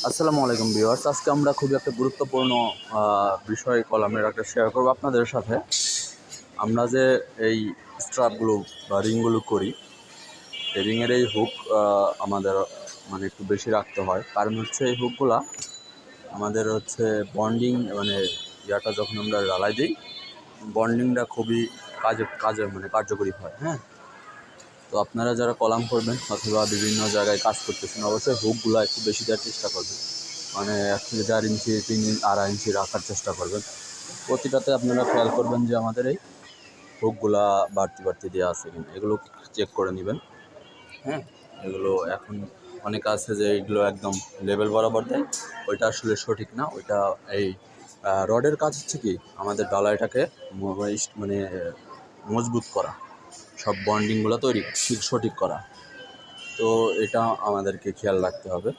আসসালামু আলাইকুম ভিউয়ার্স। আজকে আমরা খুবই একটা গুরুত্বপূর্ণ বিষয় কলামের একটা শেয়ার করবো আপনাদের সাথে। আমরা যে এই স্ট্রাপগুলো বা রিংগুলো করি, এই রিংয়ের এই হুক আমাদের মানে একটু বেশি রাখতে হয়। কারণ হচ্ছে এই হুকগুলা আমাদের হচ্ছে বন্ডিং মানে ইয়াটা যখন আমরা জ্বালাই দিই, বন্ডিংটা খুবই কাজে মানে কার্যকরী হয়। হ্যাঁ, তো আপনারা যারা কলাম করবেন অথবা বিভিন্ন জায়গায় কাজ করতেছেন, অবশ্যই হুকগুলো একটু বেশি দেওয়ার চেষ্টা করবেন। মানে 1.5 ইঞ্চি 3.5 ইঞ্চি রাখার চেষ্টা করবেন। প্রতিটাতে আপনারা খেয়াল করবেন যে আমাদের এই হুকগুলা বাড়তি বাড়তি দেওয়া আছে কিনা, এগুলো চেক করে নেবেন। হ্যাঁ, এগুলো এখন অনেকে আছে যে এইগুলো একদম লেভেল বরাবর দেয়, ওইটা আসলে সঠিক না। ওইটা এই রডের কাজ হচ্ছে কি আমাদের ডালাইটাকে মানে মজবুত করা, সব বন্ডিংগুলো তৈরি ঠিক সঠিক করা। তো এটা আমাদেরকে খেয়াল রাখতে হবে।